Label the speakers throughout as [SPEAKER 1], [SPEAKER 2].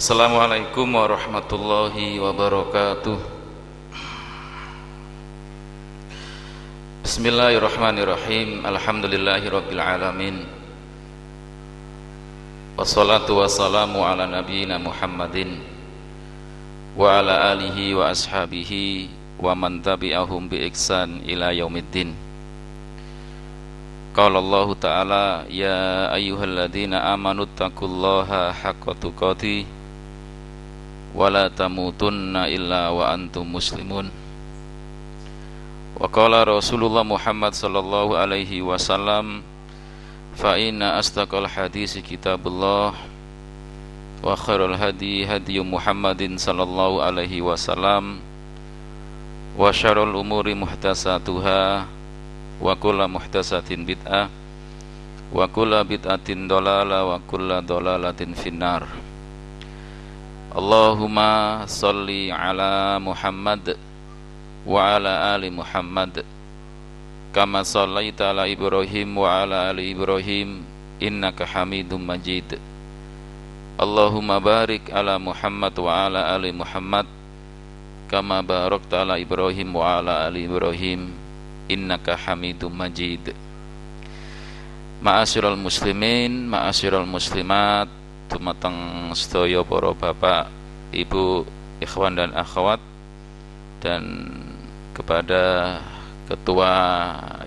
[SPEAKER 1] Assalamualaikum warahmatullahi wabarakatuh. Bismillahirrahmanirrahim. Alhamdulillahirabbil alamin. Wassalatu wassalamu ala nabiyyina Muhammadin wa ala alihi wa ashabihi wa man tabi'ahum bi ihsan ila yaumiddin. Qala Allah Ta'ala, ya ayyuhalladzina amanu taqullaha haqqa tuqatih wa la tamutunna illa wa antum muslimun. Wa qala Rasulullah Muhammad sallallahu alaihi wasallam, fa inna astaqal hadisi kitabullah wa khairul hadi hadi Muhammadin sallallahu alaihi wasallam wa syarrul umuri muhtasatuhah wa kullu muhtasatin bid'ah wa kullu bid'atin dhalalah wa kullu dhalalatin finnar. Allahumma salli ala Muhammad wa ala ali Muhammad kama sallaita ala Ibrahim wa ala ali Ibrahim innaka Hamidum Majid. Allahumma barik ala Muhammad wa ala ali Muhammad kama barakta ala Ibrahim wa ala ali Ibrahim innaka Hamidum Majid. Ma'asyiral muslimin, ma'asyiral muslimat, dumateng sedaya para bapak, ibu, ikhwan dan akhwat, dan kepada ketua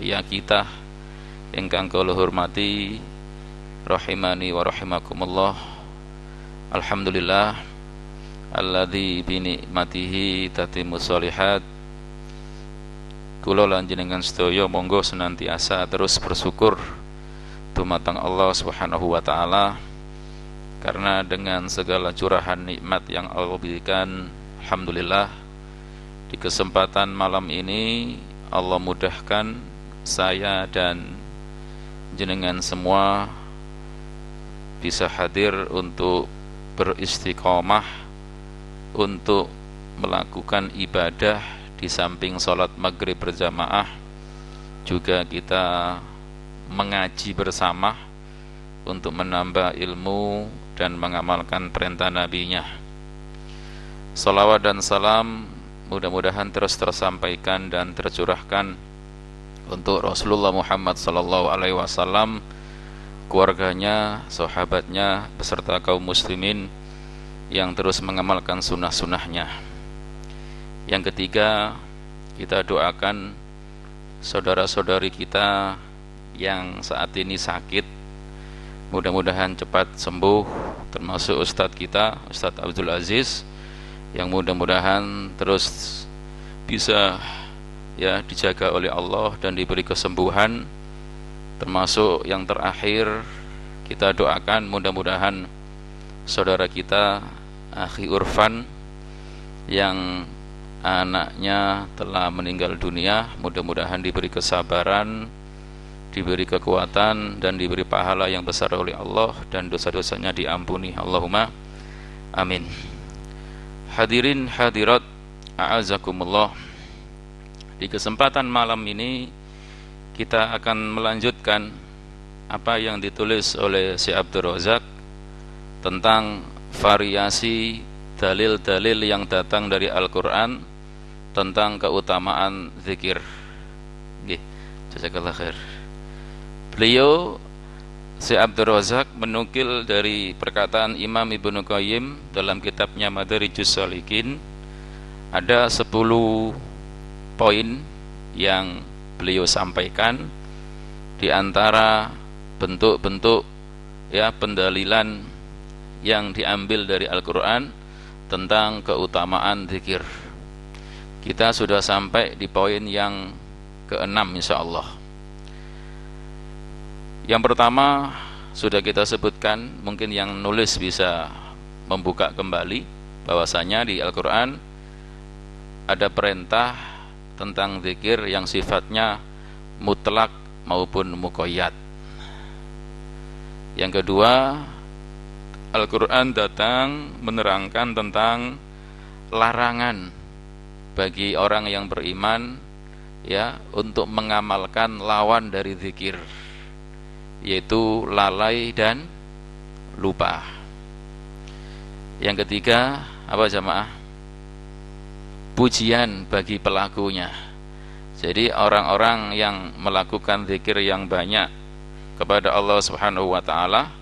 [SPEAKER 1] yang kita ingkang kula hormati rahimani wa rahimakumullah. Alhamdulillah alladzi bi nikmatihi tatimmus shalihat. Kula lan jenengan sedaya monggo senantiasa terus bersyukur dumateng Allah Subhanahu wa taala, karena dengan segala curahan nikmat yang Allah berikan, alhamdulillah di kesempatan malam ini Allah mudahkan saya dan jenengan semua bisa hadir untuk beristiqomah untuk melakukan ibadah. Di samping sholat maghrib berjamaah, juga kita mengaji bersama untuk menambah ilmu dan mengamalkan perintah nabinya. Salawat dan salam mudah-mudahan terus tersampaikan dan tercurahkan untuk Rasulullah Muhammad sallallahu alaihi wasallam, keluarganya, sahabatnya, beserta kaum muslimin yang terus mengamalkan sunnah-sunnahnya. Yang ketiga, kita doakan saudara-saudari kita yang saat ini sakit, mudah-mudahan cepat sembuh, termasuk Ustadz kita, Ustadz Abdul Aziz, yang mudah-mudahan terus bisa dijaga oleh Allah dan diberi kesembuhan. Termasuk yang terakhir, kita doakan mudah-mudahan saudara kita Akhi Urfan yang anaknya telah meninggal dunia, mudah-mudahan diberi kesabaran, diberi kekuatan, dan diberi pahala yang besar oleh Allah, dan dosa-dosanya diampuni. Allahumma amin. Hadirin hadirat a'azakumullah, di kesempatan malam ini kita akan melanjutkan apa yang ditulis oleh Syekh Abdul Razak tentang variasi dalil-dalil yang datang dari Al-Quran tentang keutamaan zikir. Jazakallah khair. Beliau Syekh Abdul Razak menukil dari perkataan Imam Ibnu Qayyim dalam kitabnya Madarijus Shalikin. Ada 10 poin yang beliau sampaikan, di antara bentuk-bentuk pendalilan yang diambil dari Al-Quran tentang keutamaan zikir. Kita sudah sampai di poin yang ke-6 insyaallah. Yang pertama sudah kita sebutkan, mungkin yang nulis bisa membuka kembali, bahwasanya di Al-Quran ada perintah tentang zikir yang sifatnya mutlak maupun muqayyad. Yang kedua, Al-Quran datang menerangkan tentang larangan bagi orang yang beriman untuk mengamalkan lawan dari zikir, yaitu lalai dan lupa. Yang ketiga, apa jamaah? Pujian bagi pelakunya. Jadi orang-orang yang melakukan zikir yang banyak kepada Allah Subhanahu wa taala,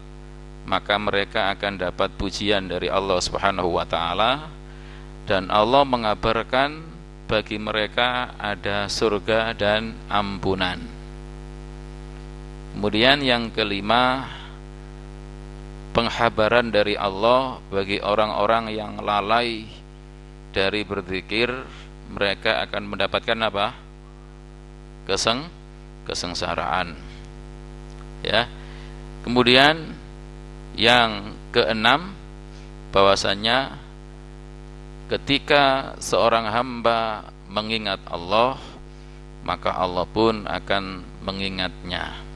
[SPEAKER 1] maka mereka akan dapat pujian dari Allah Subhanahu wa taala, dan Allah mengabarkan bagi mereka ada surga dan ampunan. Kemudian yang kelima, penghabaran dari Allah bagi orang-orang yang lalai dari berzikir, mereka akan mendapatkan apa? Kesengsaraan. Ya. Kemudian yang keenam, bahwasanya ketika seorang hamba mengingat Allah, maka Allah pun akan mengingatnya.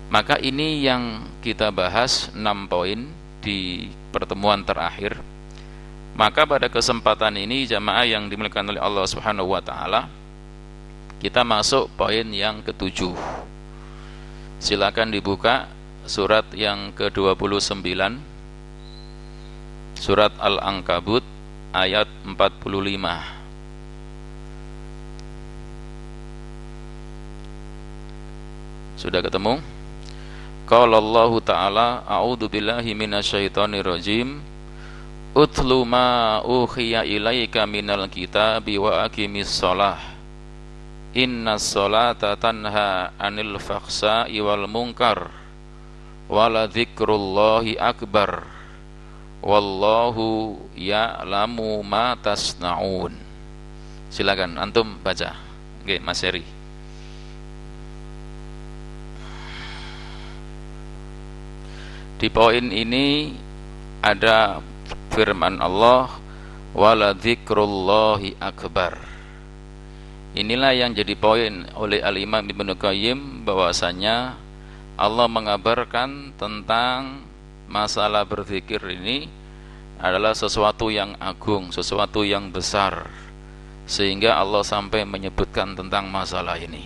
[SPEAKER 1] Maka ini yang kita bahas 6 poin di pertemuan terakhir. Maka pada kesempatan ini jamaah yang dimuliakan oleh Allah Subhanahu wa taala, kita masuk poin yang ke-7. Silakan dibuka surat yang ke-29, surat Al-Ankabut ayat 45. Sudah ketemu? Qala Allah Ta'ala, a'udzu billahi minasyaitonir rajim. Utlu ma uhiya ilaika minal kitabi wa aqimis shalah. Innas sholata tanha 'anil fakhsha'i wal munkar. Wala dzikrullahi akbar. Wallahu ya'lamu ma tasna'un. Silakan antum baca. Oke, Mas Heri. Di poin ini ada firman Allah, wala dzikrullahi akbar. Inilah yang jadi poin oleh Al-Imam Ibnu Qayyim, bahwasanya Allah mengabarkan tentang masalah berzikir ini adalah sesuatu yang agung, sesuatu yang besar, sehingga Allah sampai menyebutkan tentang masalah ini.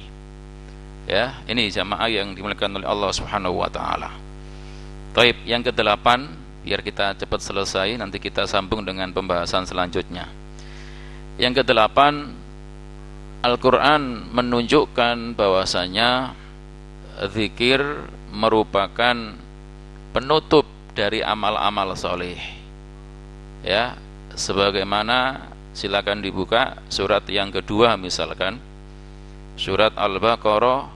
[SPEAKER 1] Ya, ini jamaah yang dimuliakan oleh Allah Subhanahu wa taala. Taib, yang ke-8, biar kita cepat selesai, nanti kita sambung dengan pembahasan selanjutnya. Yang ke-8, Al-Quran menunjukkan bahwasanya zikir merupakan penutup dari amal-amal soleh. Ya, sebagaimana, silakan dibuka surat yang kedua, misalkan surat Al-Baqarah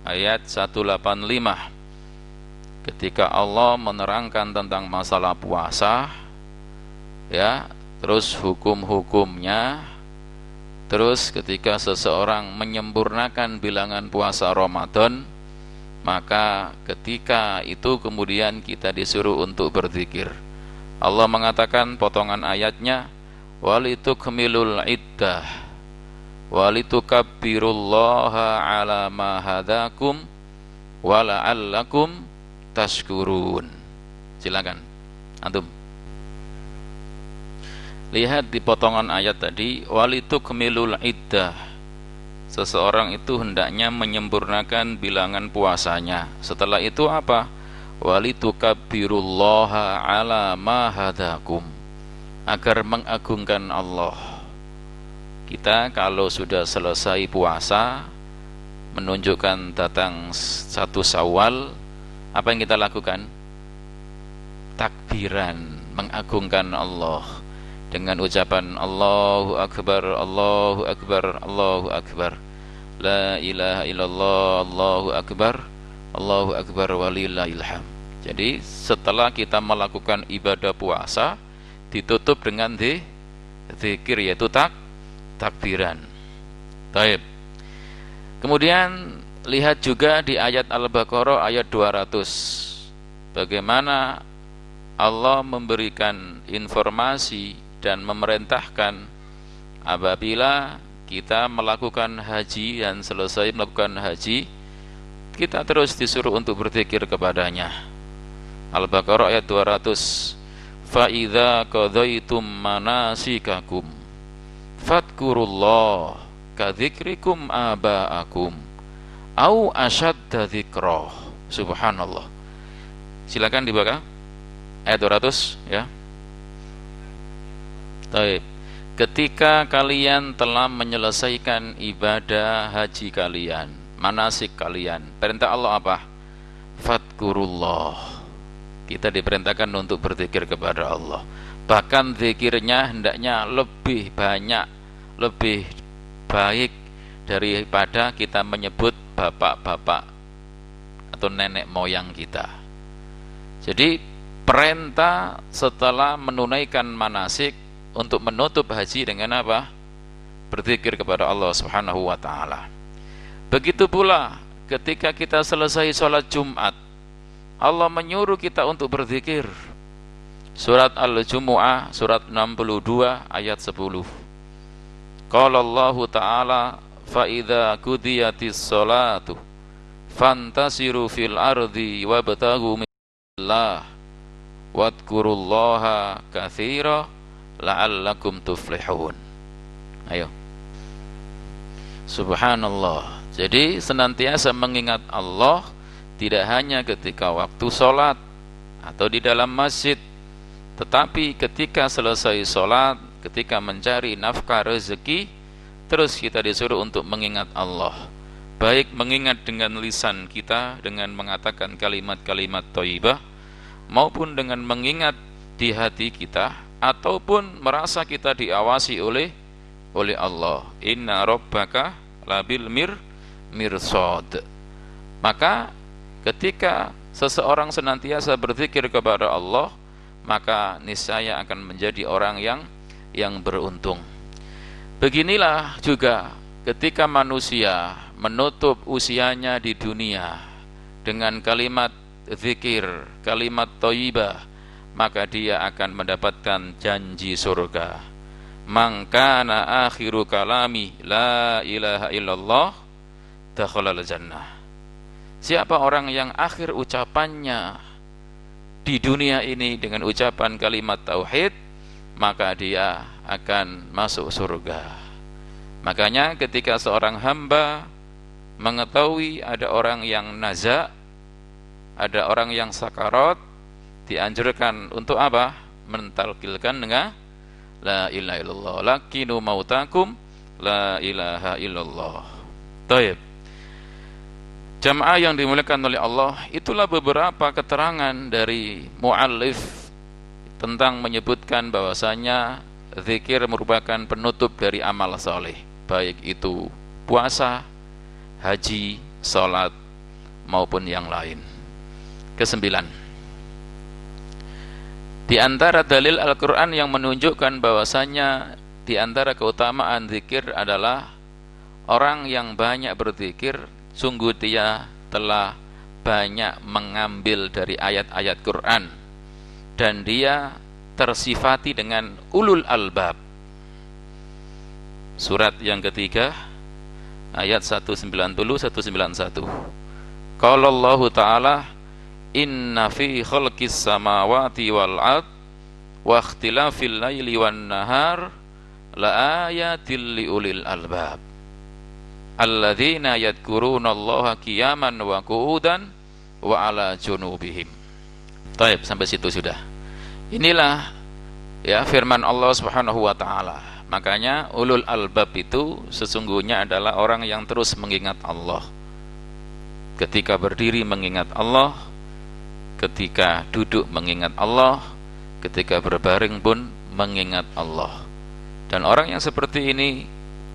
[SPEAKER 1] ayat 185. Ketika Allah menerangkan tentang masalah puasa, ya, terus hukum-hukumnya, terus ketika seseorang menyempurnakan bilangan puasa Ramadan, maka ketika itu kemudian kita disuruh untuk berzikir. Allah mengatakan potongan ayatnya, walitukmilul iddah walitukabbirullaha ala ma hadakum wala'allakum tashkurun. Silakan antum lihat di potongan ayat tadi, walitukmilul iddah, seseorang itu hendaknya menyempurnakan bilangan puasanya. Setelah itu apa? Walitukabbirullaha ala ma hadakum, agar mengagungkan Allah. Kita kalau sudah selesai puasa, menunjukkan datang 1 Syawal, apa yang kita lakukan? Takbiran, mengagungkan Allah dengan ucapan Allahu Akbar, Allahu Akbar, Allahu Akbar, la ilaha illallah, Allahu Akbar, Allahu Akbar walillahil hamd. Jadi setelah kita melakukan ibadah puasa, ditutup dengan zikir, yaitu takbiran. Baik. Kemudian lihat juga di ayat Al-Baqarah ayat 200, bagaimana Allah memberikan informasi dan memerintahkan apabila kita melakukan haji dan selesai melakukan haji, kita terus disuruh untuk berzikir kepadanya. Al-Baqarah ayat 200, fa idza qadaitum manasikakum fadhkurullah kadzikrikum aba'akum au asyadda dzikra. Subhanallah. Silakan dibaca ayat 200 ya. Taib. Ketika kalian telah menyelesaikan ibadah haji kalian, manasik kalian, perintah Allah apa? Fadkurullah. Kita diperintahkan untuk berzikir kepada Allah. Bahkan zikirnya hendaknya lebih banyak, lebih baik daripada kita menyebut bapak-bapak atau nenek moyang kita. Jadi perintah setelah menunaikan manasik untuk menutup haji dengan apa? Berzikir kepada Allah Subhanahu wa taala. Begitu pula ketika kita selesai sholat Jumat, Allah menyuruh kita untuk berzikir. Surat Al-Jumu'ah surat 62 ayat 10. Qala Allah Ta'ala fa idza qudiyatis sholatu fantasiru fil ardi wabtaghu min Allah wadhkurullaha katsira la'allakum tuflihun. Ayo. Subhanallah. Jadi senantiasa mengingat Allah tidak hanya ketika waktu sholat atau di dalam masjid, tetapi ketika selesai sholat, ketika mencari nafkah rezeki, terus kita disuruh untuk mengingat Allah. Baik mengingat dengan lisan kita dengan mengatakan kalimat-kalimat thayyibah, maupun dengan mengingat di hati kita, ataupun merasa kita diawasi oleh Allah. Inna rabbaka labil mirsad. Maka ketika seseorang senantiasa berzikir kepada Allah, maka niscaya akan menjadi orang yang beruntung. Beginilah juga ketika manusia menutup usianya di dunia dengan kalimat zikir, kalimat thayyibah, maka dia akan mendapatkan janji surga. Man kana akhiru kalami la ilaha illallah dakhalal jannah. Siapa orang yang akhir ucapannya di dunia ini dengan ucapan kalimat tauhid, maka dia akan masuk surga. Makanya ketika seorang hamba mengetahui ada orang yang naza, ada orang yang sakarat, dianjurkan untuk apa? Mentalkilkan dengan la ilaha illallah, lakinu mautakum la ilaha illallah. Taib. Jamaah yang dimuliakan oleh Allah, itulah beberapa keterangan dari muallif tentang menyebutkan bahwasanya zikir merupakan penutup dari amal saleh, baik itu puasa, haji, salat maupun yang lain. Kesembilan, di antara dalil Al-Quran yang menunjukkan bahwasanya di antara keutamaan zikir adalah orang yang banyak berzikir, sungguh dia telah banyak mengambil dari ayat-ayat Quran dan dia tersifati dengan ulul albab. Surat yang ketiga ayat 190-191. Qala Allah Ta'ala inna fi khalqis samawati wal ard wa ikhtilafil laili wan nahar la ayatil liulil albab alladzina yadhkurunallaha qiyaman wa qu'udan wa ala junubihim. Baik, sampai situ sudah. Inilah ya firman Allah Subhanahu wa taala. Makanya ulul albab itu sesungguhnya adalah orang yang terus mengingat Allah. Ketika berdiri mengingat Allah, ketika duduk mengingat Allah, ketika berbaring pun mengingat Allah. Dan orang yang seperti ini,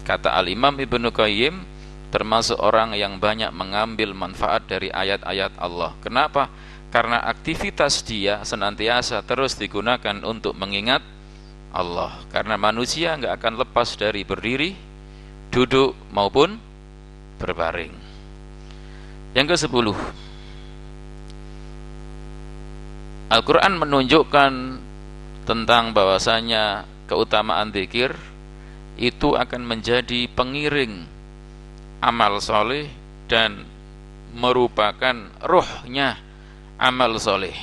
[SPEAKER 1] kata Al-Imam Ibnu Qayyim, termasuk orang yang banyak mengambil manfaat dari ayat-ayat Allah. Kenapa? Karena aktivitas dia senantiasa terus digunakan untuk mengingat Allah. Karena manusia enggak akan lepas dari berdiri, duduk maupun berbaring. Yang ke-10, Al-Quran menunjukkan tentang bahwasanya keutamaan zikir itu akan menjadi pengiring amal soleh dan merupakan ruhnya amal soleh,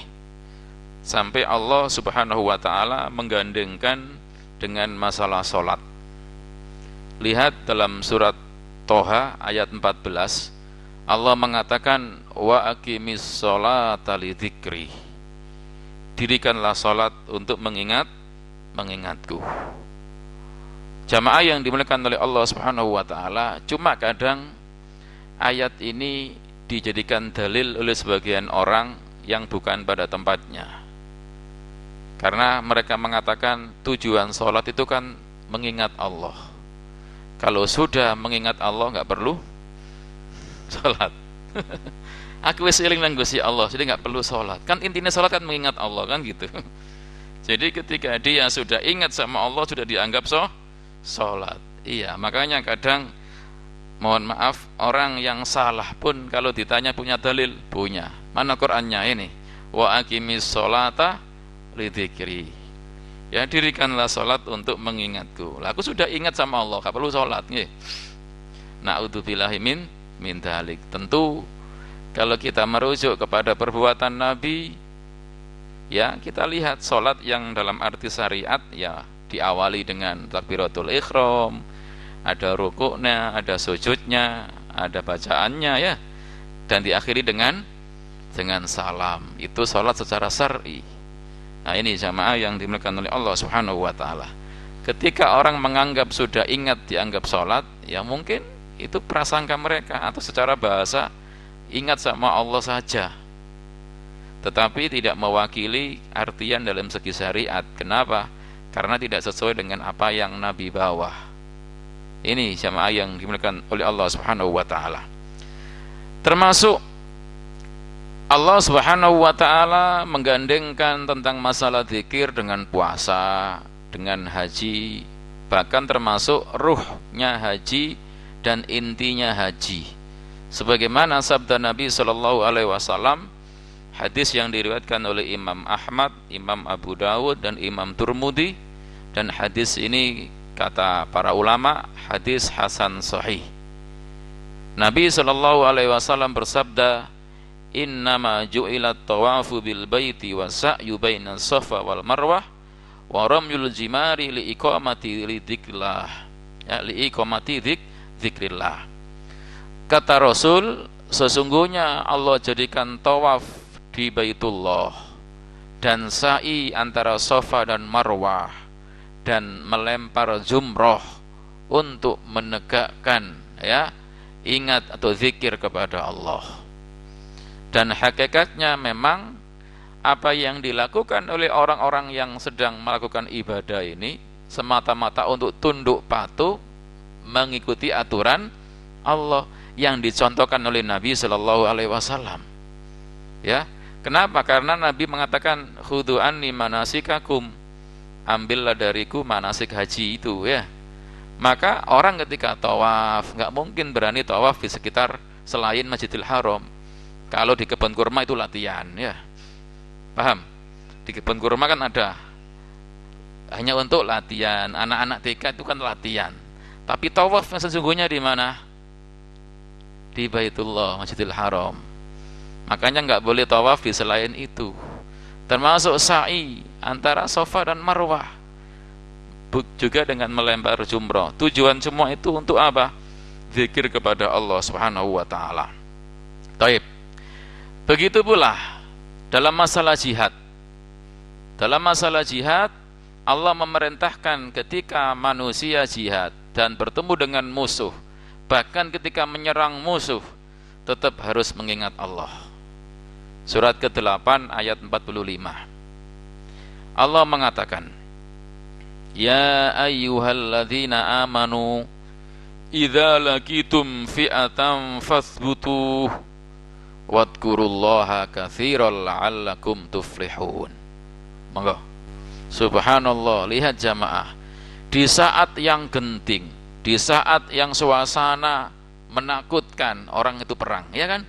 [SPEAKER 1] sampai Allah Subhanahu wa ta'ala menggandengkan dengan masalah solat. Lihat dalam surat Toha ayat 14, Allah mengatakan wa aqimis sholata lidzikri, dirikanlah salat untuk mengingat mengingatku. Jamaah yang dimuliakan oleh Allah Subhanahu wa taala, cuma kadang ayat ini dijadikan dalil oleh sebagian orang yang bukan pada tempatnya. Karena mereka mengatakan tujuan sholat itu kan mengingat Allah. Kalau sudah mengingat Allah nggak perlu sholat. Aku wis eling nang Gusti Allah, jadi nggak perlu sholat. Kan intinya sholat kan mengingat Allah kan gitu. Jadi ketika dia sudah ingat sama Allah sudah dianggap sholat. Iya, makanya kadang mohon maaf orang yang salah pun kalau ditanya punya dalil, punya. Mana Qur'annya ini? Wa aqimis sholata lidzikri. Ya, dirikanlah sholat untuk mengingatku. Lah aku sudah ingat sama Allah, enggak perlu sholat nggih. Na'udzubillahi min dzalik. Tentu kalau kita merujuk kepada perbuatan Nabi, ya kita lihat sholat yang dalam arti syariat ya diawali dengan takbiratul ihram, ada rukuknya, ada sujudnya, ada bacaannya ya, dan diakhiri dengan salam. Itu sholat secara syar'i. Nah ini jamaah yang dimuliakan oleh Allah Subhanahu wa taala. Ketika orang menganggap sudah ingat dianggap sholat, ya mungkin itu prasangka mereka atau secara bahasa ingat sama Allah saja, tetapi tidak mewakili artian dalam segi syariat. Kenapa? Karena tidak sesuai dengan apa yang Nabi bawa. Ini jamaah yang dimuliakan oleh Allah Subhanahu wa taala. Termasuk Allah Subhanahu wa taala menggandengkan tentang masalah zikir dengan puasa, dengan haji, bahkan termasuk ruhnya haji dan intinya haji. Sebagaimana sabda Nabi sallallahu alaihi wasallam, hadis yang diriwayatkan oleh Imam Ahmad, Imam Abu Dawud dan Imam Turmudi, dan hadis ini kata para ulama hadis hasan sahih. Nabi sallallahu alaihi wasallam bersabda, "Innama ju'ilat tawafu bil baiti wa sa'yu bainas safa wal marwah wa ramyul jimari li iqamati dzikrillah." Ya, li iqamati dzikrillah. Kata Rasul, sesungguhnya Allah jadikan tawaf di Baitullah dan sa'i antara Safa dan Marwah dan melempar jumroh untuk menegakkan ya ingat atau zikir kepada Allah. Dan hakikatnya memang apa yang dilakukan oleh orang-orang yang sedang melakukan ibadah ini semata-mata untuk tunduk patuh mengikuti aturan Allah yang dicontohkan oleh Nabi Shallallahu Alaihi Wasallam. Ya, kenapa? Karena Nabi mengatakan khudhu anni manasikakum, ambillah dariku manasik haji itu ya. Maka orang ketika tawaf nggak mungkin berani tawaf di sekitar selain Masjidil Haram. Kalau di kebun kurma itu latihan ya, paham? Di kebun kurma kan ada hanya untuk latihan, anak-anak TK itu kan latihan. Tapi tawaf sesungguhnya di mana? Di Baitullah, Masjidil Haram. Makanya nggak boleh tawaf di selain itu. Termasuk sa'i antara Safa dan Marwah. Juga dengan melempar jumrah. Tujuan semua itu untuk apa? Zikir kepada Allah Subhanahu wa taala. Taib. Begitu pula dalam masalah jihad. Dalam masalah jihad, Allah memerintahkan ketika manusia jihad dan bertemu dengan musuh, bahkan ketika menyerang musuh, tetap harus mengingat Allah. Surat ke-8 ayat 45. Allah mengatakan, "Ya ayyuhalladzina amanu idza laqitum fi'atan fathbutu wadhkurullaha katsiran la'allakum tuflihun." Monggo. Subhanallah, lihat jamaah. Di saat yang genting, di saat yang suasana menakutkan, orang itu perang, ya kan?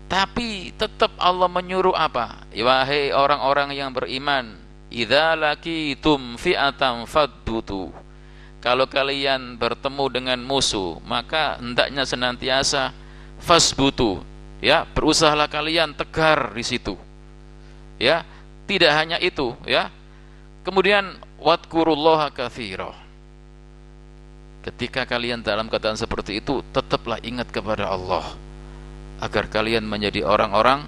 [SPEAKER 1] Tapi tetap Allah menyuruh apa? Wahai orang-orang yang beriman, idza laqitum fi'atan fadbutu. Kalau kalian bertemu dengan musuh, maka hendaknya senantiasa fasbutu, ya, berusahalah kalian tegar di situ. Ya, tidak hanya itu, ya. Kemudian wadhkurullaha katsira. Ketika kalian dalam keadaan seperti itu, tetaplah ingat kepada Allah agar kalian menjadi orang-orang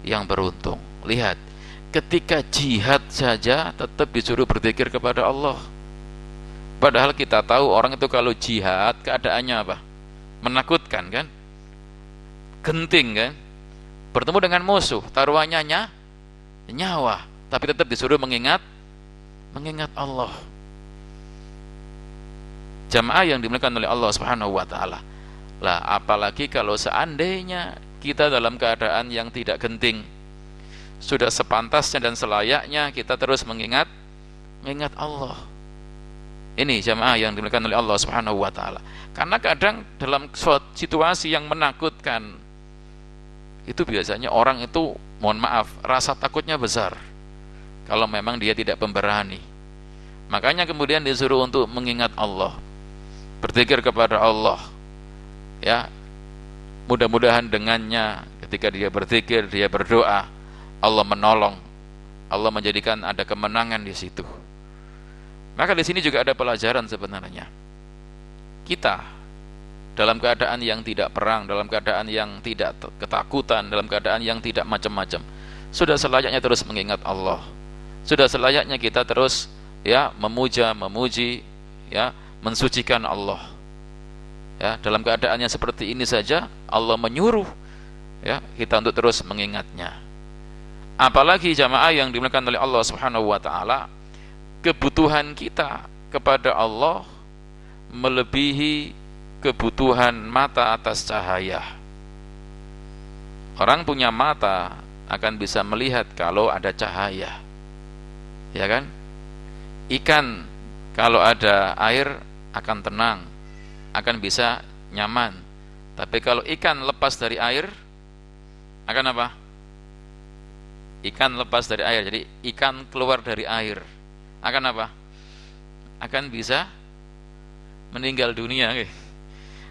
[SPEAKER 1] yang beruntung. Lihat, ketika jihad saja tetap disuruh berzikir kepada Allah. Padahal kita tahu orang itu kalau jihad keadaannya apa? Menakutkan kan? Genting kan? Bertemu dengan musuh, taruhannya nyawa, tapi tetap disuruh mengingat Allah. Jamaah yang dimuliakan oleh Allah Subhanahu wa taala. Lah, apalagi kalau seandainya kita dalam keadaan yang tidak genting, sudah sepantasnya dan selayaknya kita terus mengingat Allah. Ini jamaah yang dimuliakan oleh Allah Subhanahu wa taala. Karena kadang dalam situasi yang menakutkan itu biasanya orang itu, mohon maaf, rasa takutnya besar kalau memang dia tidak pemberani. Makanya kemudian disuruh untuk mengingat Allah, berzikir kepada Allah. Ya, mudah-mudahan dengannya ketika dia berzikir, dia berdoa, Allah menolong, Allah menjadikan ada kemenangan di situ. Maka di sini juga ada pelajaran sebenarnya. Kita dalam keadaan yang tidak perang, dalam keadaan yang tidak ketakutan, dalam keadaan yang tidak macam-macam, sudah selayaknya terus mengingat Allah. Sudah selayaknya kita terus ya memuji, ya, mensucikan Allah. Ya, dalam keadaannya seperti ini saja Allah menyuruh ya kita untuk terus mengingatnya. Apalagi jamaah yang dimuliakan oleh Allah Subhanahu wa taala, kebutuhan kita kepada Allah melebihi kebutuhan mata atas cahaya. Orang punya mata akan bisa melihat kalau ada cahaya, ya kan? Ikan kalau ada air akan tenang, akan bisa nyaman. Tapi kalau ikan lepas dari air, akan apa? Ikan lepas dari air, jadi ikan keluar dari air, akan apa? Akan bisa meninggal dunia.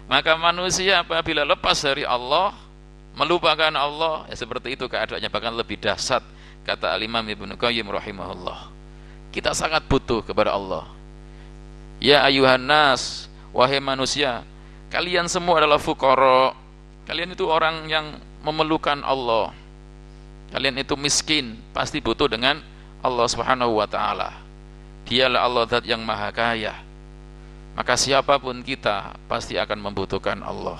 [SPEAKER 1] Maka manusia apabila lepas dari Allah, melupakan Allah, ya seperti itu keadaannya, bahkan lebih dahsyat, kata Al-Imam Ibnu Qayyim rahimahullah. Kita sangat butuh kepada Allah. Ya ayuhan nas, wahai manusia, kalian semua adalah fuqara. Kalian itu orang yang memerlukan Allah. Kalian itu miskin, pasti butuh dengan Allah Subhanahu wa taala. Dialah Allah Zat yang maha kaya. Maka siapapun kita pasti akan membutuhkan Allah.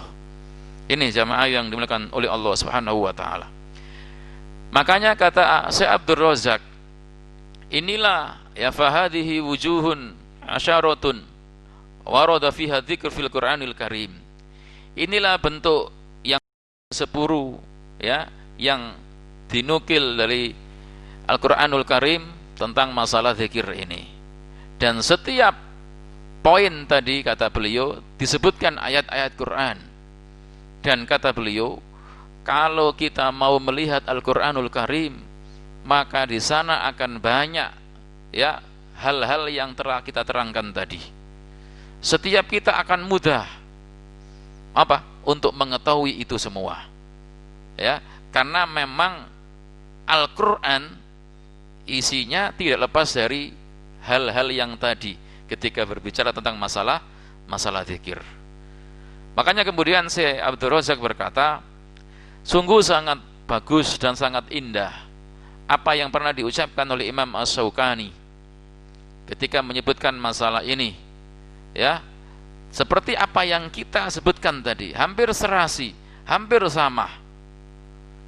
[SPEAKER 1] Ini jamaah yang dimuliakan oleh Allah Subhanahu wa taala. Makanya kata Syekh Abdul Razak, inilah ya fahadhihi wujuhun asyaratun warada fiha dzikr fil Qur'anil Karim. Inilah bentuk yang 10 ya yang dinukil dari Al-Qur'anul Karim tentang masalah zikir ini. Dan setiap poin tadi kata beliau disebutkan ayat-ayat Quran. Dan kata beliau, kalau kita mau melihat Al-Qur'anul Karim, maka di sana akan banyak ya hal-hal yang telah kita terangkan tadi. Setiap kita akan mudah apa? Untuk mengetahui itu semua. Ya, karena memang Al-Qur'an isinya tidak lepas dari hal-hal yang tadi ketika berbicara tentang masalah zikir. Makanya kemudian Syekh Abdul Razak berkata, sungguh sangat bagus dan sangat indah apa yang pernah diucapkan oleh Imam Asy-Syaukani ketika menyebutkan masalah ini. Ya, seperti apa yang kita sebutkan tadi, hampir serasi, hampir sama.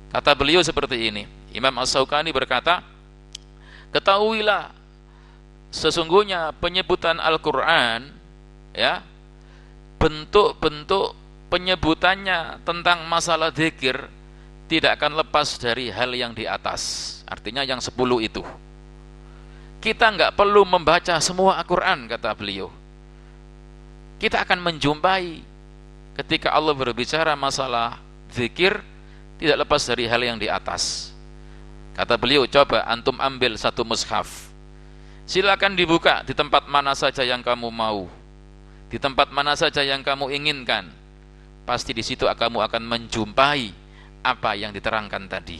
[SPEAKER 1] Kata beliau seperti ini. Imam Asy-Syaukani berkata, ketahuilah sesungguhnya penyebutan Al-Quran ya, bentuk-bentuk penyebutannya tentang masalah zikir tidak akan lepas dari hal yang di atas. Artinya yang 10 itu. Kita enggak perlu membaca semua Al-Quran, kata beliau. Kita akan menjumpai ketika Allah berbicara masalah zikir tidak lepas dari hal yang di atas. Kata beliau, coba antum ambil satu mushaf, silakan dibuka di tempat mana saja yang kamu mau, di tempat mana saja yang kamu inginkan. Pasti di situ kamu akan menjumpai apa yang diterangkan tadi.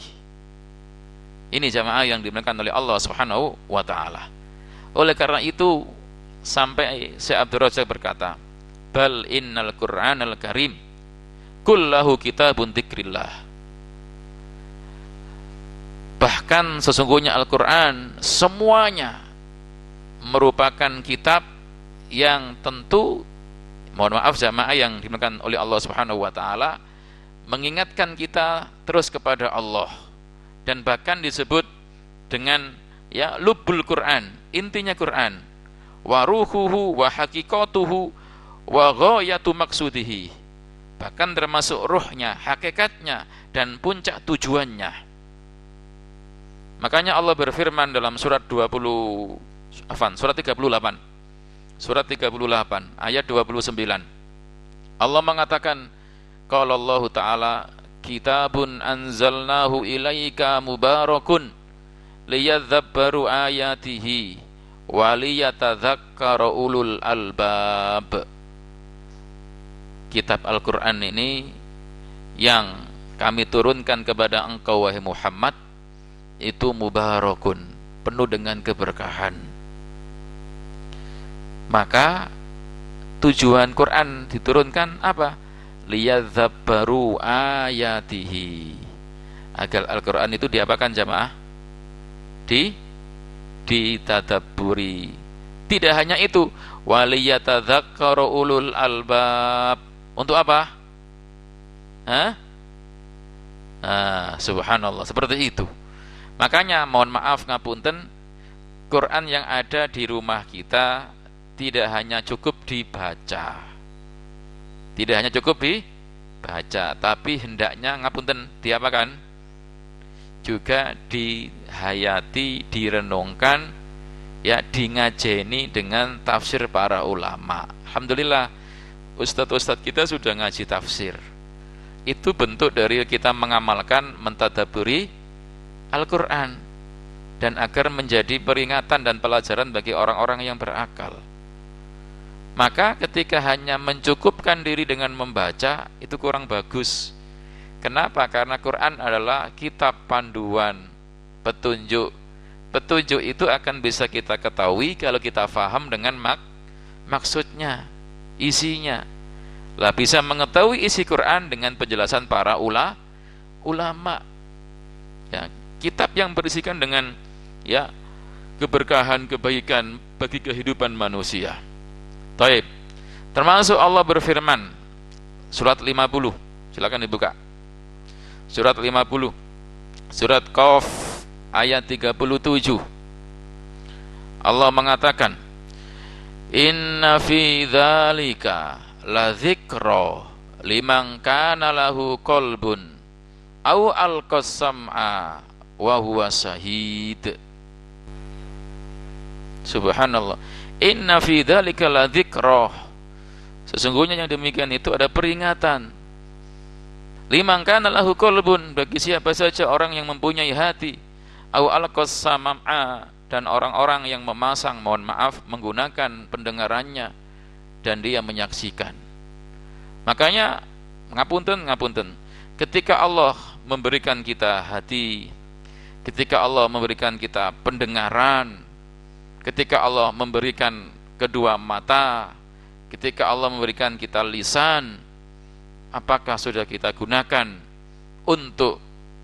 [SPEAKER 1] Ini jamaah yang dimuliakan oleh Allah Subhanahu wa taala. Oleh karena itu sampai Syekh Abdul Razak berkata, bal innal Qur'anal Karim kullahu kitabun dzikrillah. Bahkan sesungguhnya Al-Quran semuanya merupakan kitab yang tentu, mohon maaf jamaah yang dimuliakan oleh Allah Subhanahu wa taala, mengingatkan kita terus kepada Allah, dan bahkan disebut dengan ya lubbul Quran, intinya Quran, wa ruhuhu wa haqiqatuhu wa ghayatu maqsudihi, bahkan termasuk ruhnya, hakikatnya, dan puncak tujuannya. Makanya Allah berfirman dalam surat 38 ayat 29. Allah mengatakan, qala Allah Ta'ala, kitabun anzalnahu ilaika mubarakun liyadzabbaru ayatihi waliyatadzakkara ulul albab. Kitab Al-Quran ini yang kami turunkan kepada engkau wahai Muhammad itu mubarakun, penuh dengan keberkahan. Maka tujuan Quran diturunkan apa? Liyadzabbaru ayatihi, agar Al-Quran itu diapakan jamaah? Ditadabburi. Tidak hanya itu, waliyatadzakkara ulul albab. Untuk apa? Subhanallah, seperti itu. Makanya mohon maaf ngapunten, Quran yang ada di rumah kita tidak hanya cukup dibaca. Tidak hanya cukup dibaca, tapi hendaknya ngapunten diapakan? Juga dihayati, direnungkan, ya dingajeni dengan tafsir para ulama. Alhamdulillah, ustadz-ustadz kita sudah ngaji tafsir. Itu bentuk dari kita mengamalkan, mentadaburi Al-Quran, dan agar menjadi peringatan dan pelajaran bagi orang-orang yang berakal. Maka ketika hanya mencukupkan diri dengan membaca, itu kurang bagus. Kenapa? Karena Quran adalah kitab panduan, petunjuk. Petunjuk itu akan bisa kita ketahui kalau kita faham dengan maksudnya, isinya. Lah bisa mengetahui isi Quran dengan penjelasan para ulama. Ya, kitab yang berisikan dengan ya keberkahan, kebaikan bagi kehidupan manusia. Taib. Termasuk Allah berfirman surat 50. Silakan dibuka. Surat 50. Surat Qaf ayat 37. Allah mengatakan, inna fi dzalika la dzikra liman kana lahu qalbun au alqas sam'a wa huwa syahid. Subhanallah. Inna fi dzalika la dzikra, sesungguhnya yang demikian itu ada peringatan. Liman kana lahu qalbun, bagi siapa saja orang yang mempunyai hati, au alqas sam'a, dan orang-orang yang memasang, mohon maaf, menggunakan pendengarannya dan dia menyaksikan. Makanya ngapunten, ketika Allah memberikan kita hati, ketika Allah memberikan kita pendengaran, ketika Allah memberikan kedua mata, ketika Allah memberikan kita lisan, apakah sudah kita gunakan untuk,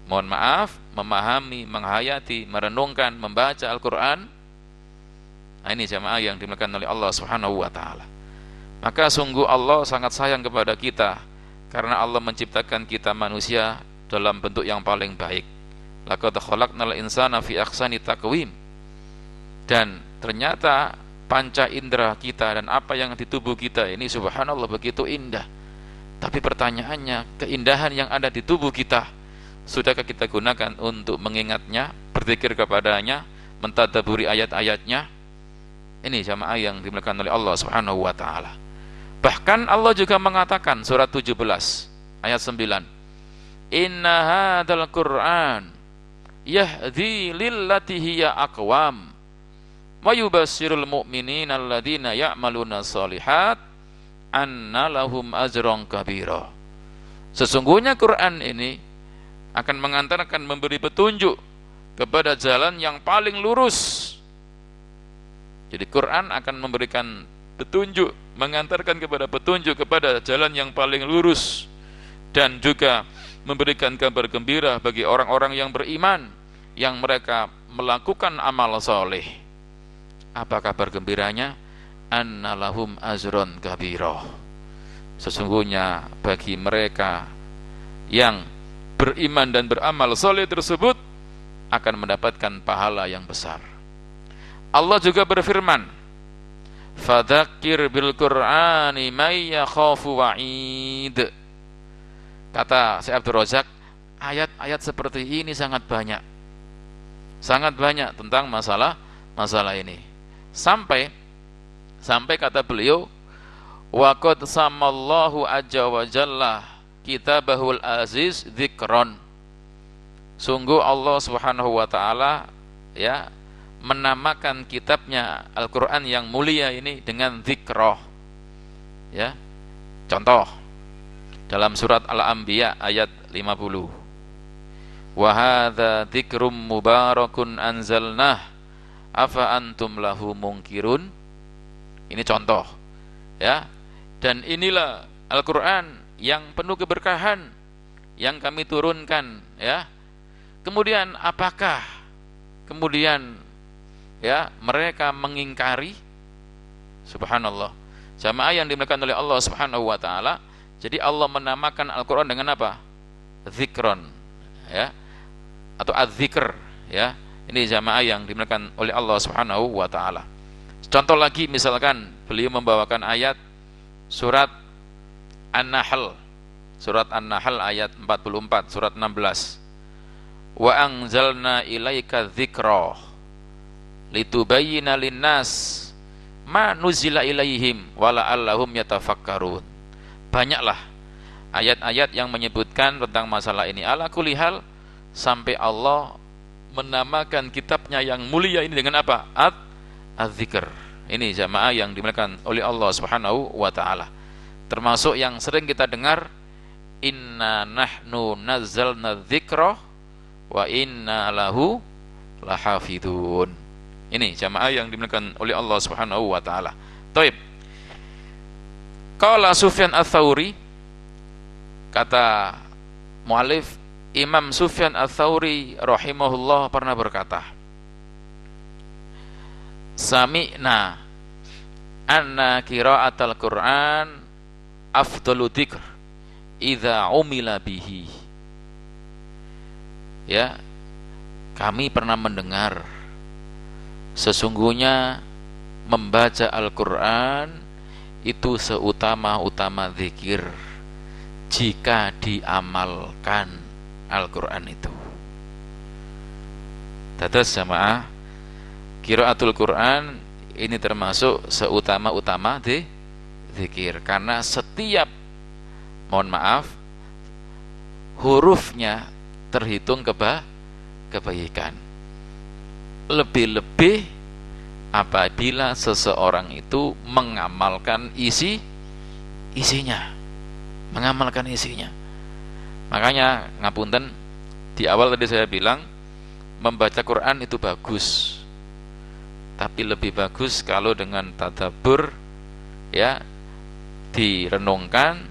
[SPEAKER 1] mohon maaf, memahami, menghayati, merenungkan, membaca Al-Quran? Nah, ini jamaah yang dimuliakan oleh Allah Subhanahu wa ta'ala. Maka sungguh Allah sangat sayang kepada kita, karena Allah menciptakan kita manusia dalam bentuk yang paling baik. Laqad khalaqnal insana fi ahsani taqwim. Dan ternyata panca indera kita dan apa yang di tubuh kita ini subhanallah begitu indah. Tapi pertanyaannya, keindahan yang ada di tubuh kita, sudahkah kita gunakan untuk mengingatnya, berzikir kepadanya, mentadaburi ayat-ayatnya? Ini jamaah yang dimuliakan oleh Allah Subhanahu wa ta'ala. Bahkan Allah juga mengatakan surat 17 ayat 9, inna hadzal Qur'an yahdi lillati hiya aqwam wa yubasyirul mu'minina alladzina ya'maluna shalihat anna lahum ajran kabira. Sesungguhnya Quran ini akan mengantarkan, memberi petunjuk kepada jalan yang paling lurus. Jadi Quran akan memberikan petunjuk, mengantarkan kepada petunjuk, kepada jalan yang paling lurus, dan juga memberikan kabar gembira bagi orang-orang yang beriman, yang mereka melakukan amal soleh, apa kabar gembiranya? Annalahum azron kabiro, sesungguhnya bagi mereka yang beriman dan beramal soleh tersebut akan mendapatkan pahala yang besar. Allah juga berfirman, fadzakir bil Qur'ani may yakhafu wa'id. Kata Syekh Abdul Razak, ayat-ayat seperti ini sangat banyak tentang masalah ini. Sampai kata beliau, wa qad samallahu azza wa jalla kitabahul aziz dzikron. Sungguh Allah Subhanahu wa taala ya menamakan kitabnya Al-Qur'an yang mulia ini dengan dzikroh. Ya. Contoh dalam surat Al-Anbiya ayat 50. Wa hadza dzikrum mubarakun anzalnah afa antum lahu munkirun. Ini contoh, ya. Dan inilah Al-Qur'an yang penuh keberkahan yang kami turunkan, ya. Kemudian apakah ya mereka mengingkari? Subhanallah. Jamaah yang dimuliakan oleh Allah Subhanahu wa taala. Jadi Allah menamakan Al-Qur'an dengan apa? Dzikron, ya. Atau az-dzikr, ya. Ini jamaah yang dimuliakan oleh Allah Subhanahu wa taala. Contoh lagi, misalkan beliau membawakan ayat surat An-Nahl ayat 44, surat 16. Wa anzalna ilaika dzikra litubayyana linnas ma nuzila ilaihim wa la'allahum yatafakkarun. Banyaklah ayat-ayat yang menyebutkan tentang masalah ini. Ala kulli hal, sampai Allah menamakan kitabnya yang mulia ini dengan apa? Az-dzikr. Ini jamaah yang dimuliakan oleh Allah Subhanahu wa taala. Termasuk yang sering kita dengar, inna nahnu nazzalna dzikra wa inna lahu lahafidun. Ini jamaah yang dimuliakan oleh Allah Subhanahu wa taala. Baik. Qala Sufyan Ats-Tsauri, kata muallif, Imam Sufyan Ats-Tsauri rahimahullah pernah berkata, sami'na anna qira'atal Qur'an afdalu dzikr idza umila bihi. Ya, kami pernah mendengar sesungguhnya membaca Al-Qur'an itu seutama-utama zikir jika diamalkan Al-Qur'an itu. Dados jamaah, qiraatul Quran ini termasuk seutama-utama zikir, karena setiap, mohon maaf, hurufnya terhitung kebaikan. Lebih-lebih apabila seseorang itu mengamalkan isinya. Makanya ngapunten, di awal tadi saya bilang membaca Quran itu bagus, tapi lebih bagus kalau dengan tadabbur, ya, direnungkan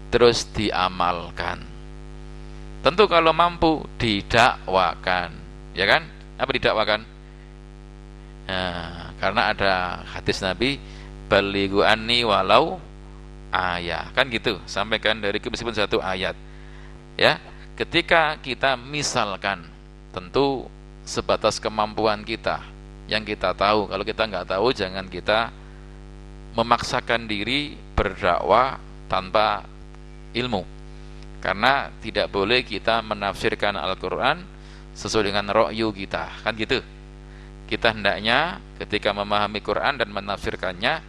[SPEAKER 1] terus diamalkan. Tentu kalau mampu didakwakan, ya kan? Apa didakwakan? Nah, karena ada hadis Nabi, balighu anni walau ayat, kan gitu, sampaikan dari meskipun satu ayat. Ya, ketika kita misalkan, tentu sebatas kemampuan kita yang kita tahu. Kalau kita nggak tahu, jangan kita memaksakan diri berdakwah tanpa ilmu, karena tidak boleh kita menafsirkan Al-Quran sesuai dengan ra'yu kita, kan gitu. Kita hendaknya ketika memahami Quran dan menafsirkannya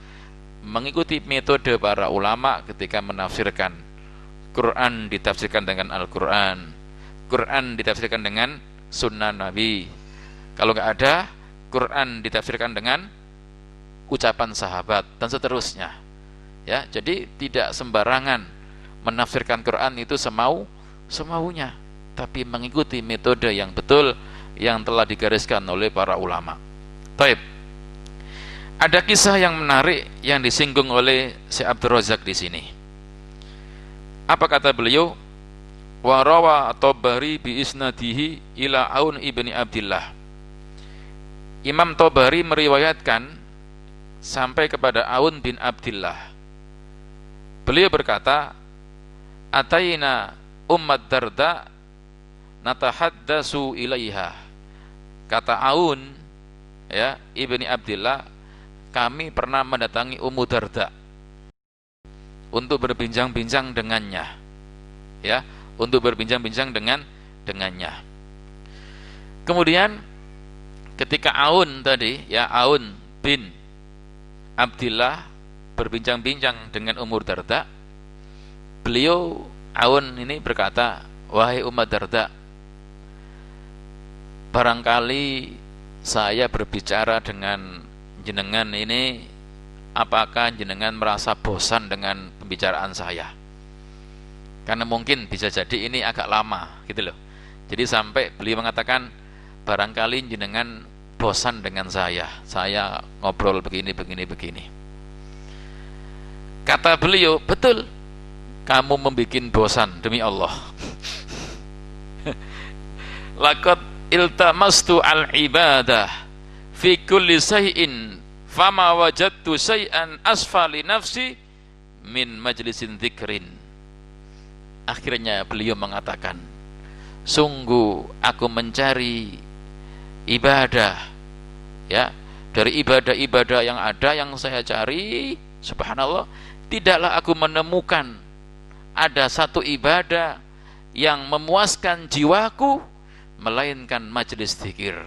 [SPEAKER 1] mengikuti metode para ulama ketika menafsirkan. Quran ditafsirkan dengan Al-Quran, Quran ditafsirkan dengan sunnah Nabi. Kalau nggak ada, Quran ditafsirkan dengan ucapan sahabat dan seterusnya. Ya, jadi tidak sembarangan menafsirkan Quran itu semaunya, tapi mengikuti metode yang betul yang telah digariskan oleh para ulama. Baik. Ada kisah yang menarik yang disinggung oleh Syekh Abdul Razak di sini. Apa kata beliau? Wa rawa Tabari bi isnadihi ila Aun ibni Abdillah. Imam Tabari meriwayatkan sampai kepada Aun bin Abdillah. Beliau berkata, Ataina Ummat Darda natahaddasu ilaiha. Kata Aun, ya, ibni Abdillah, kami pernah mendatangi Ummu Darda untuk berbincang-bincang dengannya, ya, untuk berbincang-bincang dengannya. Kemudian ketika Aun tadi, ya, Aun bin Abdillah berbincang-bincang dengan Ummu Darda, beliau Aun ini berkata, wahai Ummu Darda, barangkali saya berbicara dengan jenengan ini, apakah jenengan merasa bosan dengan pembicaraan saya? Karena mungkin bisa jadi ini agak lama gitu loh. Jadi sampai beliau mengatakan, barangkali jenengan bosan dengan saya ngobrol begini. Kata beliau, betul, kamu membuat bosan, demi Allah. Laqad iltamastu al-ibadah fi kulli shay'in fama wajadtu shay'an asfali nafsi min majlisin dzikrin. Akhirnya beliau mengatakan, sungguh aku mencari ibadah, ya, dari ibadah-ibadah yang ada yang saya cari, subhanallah, tidaklah aku menemukan ada satu ibadah yang memuaskan jiwaku melainkan majelis zikir.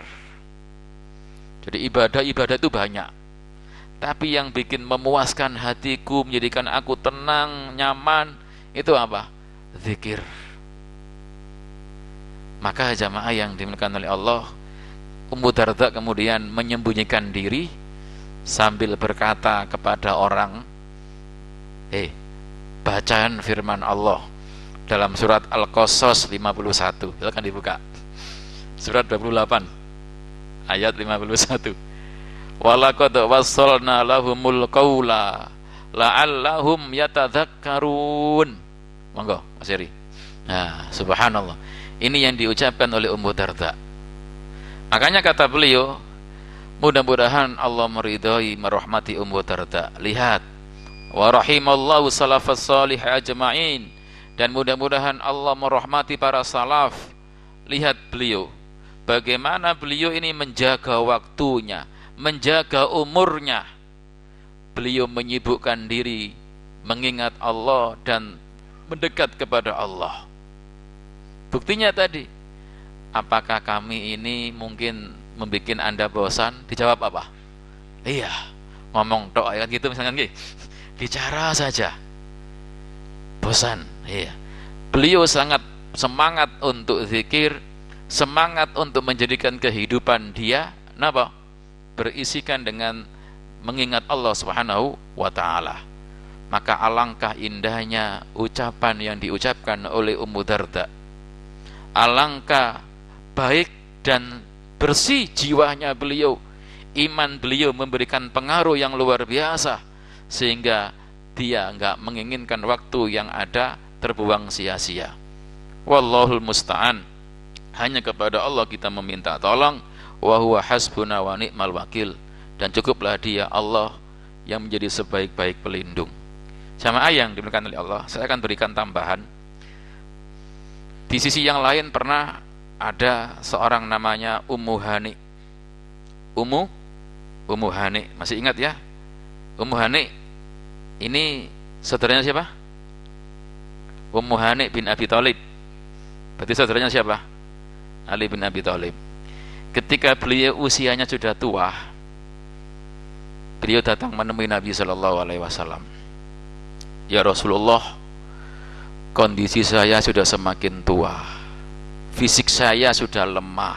[SPEAKER 1] Jadi ibadah-ibadah itu banyak, tapi yang bikin memuaskan hatiku, menjadikan aku tenang, nyaman, itu apa? Zikir. Maka jamaah yang dimuliakan oleh Allah, Ummu Darda kemudian menyembunyikan diri sambil berkata kepada orang, bacaan firman Allah dalam surat Al-Qasas 51. Silakan dibuka. Surat 28 ayat 51. Walaqad wassalna lahumul qaula la'allahum yatadzakkarun. Monggo Mas Heri. Nah, subhanallah. Ini yang diucapkan oleh Ummu Darda. Makanya kata beliau, mudah-mudahan Allah meridhai, merahmati Ummu Darda. Lihat, wa rahimallahu salafas salih ajma'in, dan mudah-mudahan Allah merahmati para salaf. Lihat beliau, bagaimana beliau ini menjaga waktunya, menjaga umurnya. Beliau menyibukkan diri mengingat Allah dan mendekat kepada Allah. Buktinya tadi, apakah kami ini mungkin membuat Anda bosan? Dijawab apa? Iya, ngomong tok kan gitu misalkan gitu. Bicara saja bosan. Iya. Beliau sangat semangat untuk zikir, semangat untuk menjadikan kehidupan dia napa? Berisikan dengan mengingat Allah Subhanahu wa taala. Maka alangkah indahnya ucapan yang diucapkan oleh Ummu Darda. Alangkah baik dan bersih jiwanya beliau. Iman beliau memberikan pengaruh yang luar biasa, sehingga dia enggak menginginkan waktu yang ada terbuang sia-sia. Wallahul musta'an. Hanya kepada Allah kita meminta tolong. Wa huwa hasbuna wa ni'mal wakil. Dan cukuplah dia Allah yang menjadi sebaik-baik pelindung. Jamaah yang dimuliakan oleh Allah, saya akan berikan tambahan. Di sisi yang lain pernah ada seorang namanya Ummu Hani. Ummu Hani, masih ingat ya? Ummu Hani ini saudaranya siapa? Ummu Hani bin Abi Thalib. Berarti saudaranya siapa? Ali bin Abi Thalib. Ketika beliau usianya sudah tua, beliau datang menemui Nabi sallallahu alaihi wasallam. Ya Rasulullah, kondisi saya sudah semakin tua, fisik saya sudah lemah.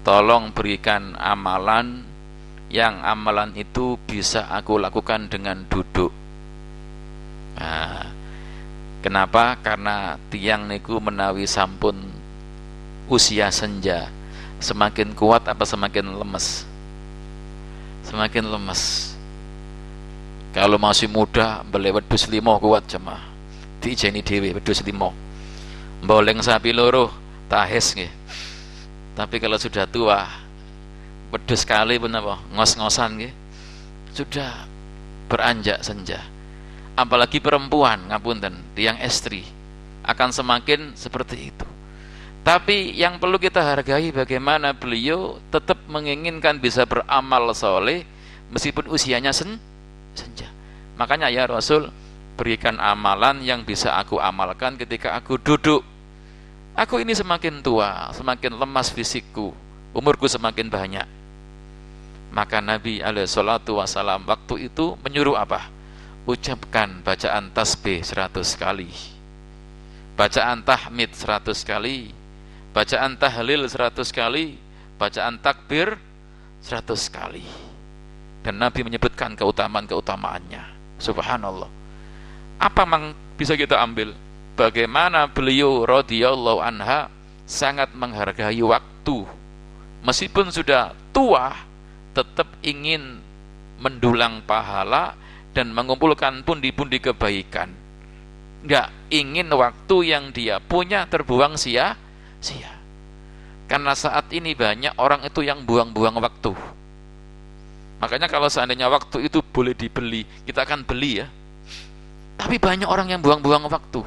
[SPEAKER 1] Tolong berikan amalan yang amalan itu bisa aku lakukan dengan duduk. Nah, kenapa? Karena tiang niku menawi sampun usia senja, semakin kuat apa semakin lemes? Semakin lemes. Kalau masih muda belewat dus limo kuat jemaah. Diijeni dhewe wedhus limo. Mboleng sapi loro tahes nggih. Tapi kalau sudah tua, pedes sekali pun apa? Ngos-ngosan nggih. Sudah beranjak senja. Apalagi perempuan, ngapunten, tiang istri akan semakin seperti itu. Tapi yang perlu kita hargai bagaimana beliau tetap menginginkan bisa beramal soleh meskipun usianya senja. Makanya ya Rasul, berikan amalan yang bisa aku amalkan ketika aku duduk. Aku ini semakin tua, semakin lemas fisikku, umurku semakin banyak. Maka Nabi alaihissalatu wassalam waktu itu menyuruh apa? Ucapkan bacaan tasbih 100 kali, bacaan tahmid 100 kali, bacaan tahlil 100 kali, bacaan takbir 100 kali. Dan Nabi menyebutkan keutamaan-keutamaannya. Subhanallah. Apa yang bisa kita ambil? Bagaimana beliau radhiyallahu anha sangat menghargai waktu. Meskipun sudah tua, tetap ingin mendulang pahala dan mengumpulkan pundi-pundi kebaikan. Enggak ingin waktu yang dia punya terbuang sia-sia. Karena saat ini banyak orang itu yang buang-buang waktu. Makanya kalau seandainya waktu itu boleh dibeli, kita akan beli ya. Tapi banyak orang yang buang-buang waktu.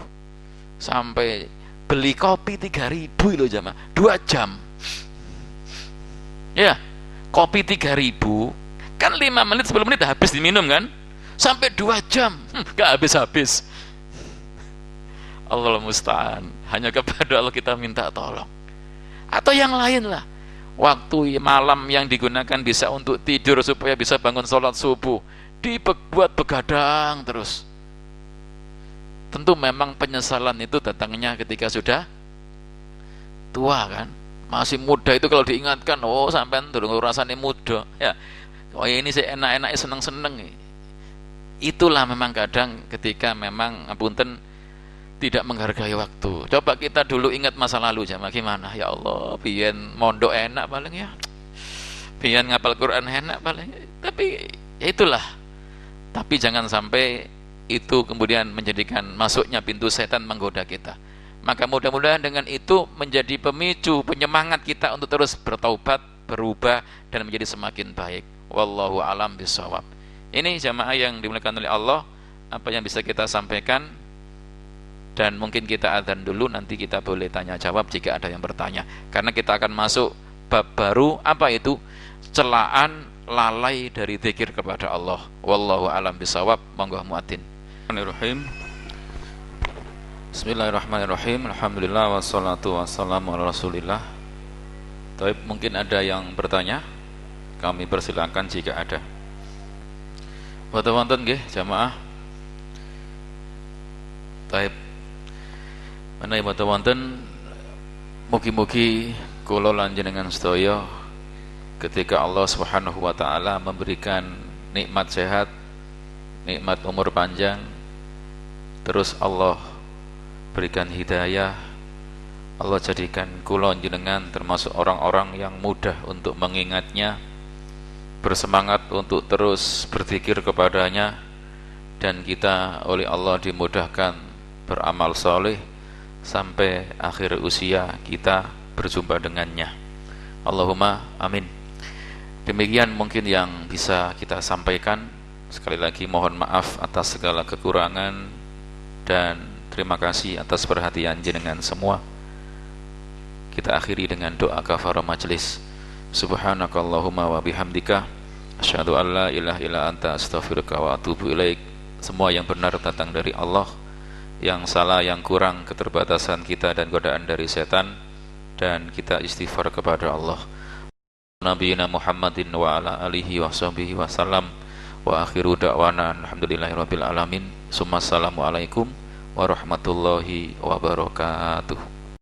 [SPEAKER 1] Sampai beli kopi 3.000 loh jamaah, 2 jam. Ya, kopi 3.000 kan 5 menit 10 menit habis diminum kan? Sampai 2 jam, gak habis-habis. Allah musta'an. Hanya kepada Allah kita minta tolong. Atau yang lain lah, waktu malam yang digunakan bisa untuk tidur supaya bisa bangun sholat subuh, dibuat begadang terus. Tentu memang penyesalan itu datangnya ketika sudah tua kan. Masih muda itu kalau diingatkan, oh sampean durung rasane muda ya. Oh ini saya enak-enak seneng-seneng. Itulah memang kadang ketika memang apunten tidak menghargai waktu. Coba kita dulu ingat masa lalu jamaah gimana? Ya Allah, biyen mondok enak paling ya. Biyen ngapal Quran enak paling. Tapi ya itulah. Tapi jangan sampai itu kemudian menjadikan masuknya pintu setan menggoda kita. Maka mudah-mudahan dengan itu menjadi pemicu, penyemangat kita untuk terus bertaubat, berubah dan menjadi semakin baik. Wallahu a'lam bishawab. Ini jamaah yang dimuliakan oleh Allah, apa yang bisa kita sampaikan. Dan mungkin kita adzan dulu, nanti kita boleh tanya jawab jika ada yang bertanya. Karena kita akan masuk bab baru, apa itu? Celaan lalai dari zikir kepada Allah. Wallahu a'lam bishawab. Monggo muadzin. Bismillahirrahmanirrahim. Alhamdulillah wassalatu wassalamu ala Rasulillah. Taib, mungkin ada yang bertanya. Kami persilakan jika ada. Wonten nggih jamaah. Taib. Menawi boten wonten, mugi-mugi kula lan jenengan sedaya ketika Allah Subhanahu wa taala memberikan nikmat sehat, nikmat umur panjang, terus Allah berikan hidayah, Allah jadikan kula jenengan termasuk orang-orang yang mudah untuk mengingatnya, bersemangat untuk terus berzikir kepadanya, dan kita oleh Allah dimudahkan beramal soleh sampai akhir usia kita berjumpa dengannya. Allahumma amin. Demikian mungkin yang bisa kita sampaikan. Sekali lagi mohon maaf atas segala kekurangan dan terima kasih atas perhatian jenengan semua. Kita akhiri dengan doa kafarah majelis. Subhanakallahumma wa bihamdika asyhadu an la ilaha illa anta astaghfiruka wa atubu ilaik. Semua yang benar datang dari Allah, yang salah, yang kurang, keterbatasan kita dan godaan dari setan, dan kita istighfar kepada Allah. Nabiyina Muhammadin wa ala alihi wa sahbihi wa salam. Wa akhiru da'wana alhamdulillahirabbil alamin. Summa assalamualaikum warahmatullahi wabarakatuh.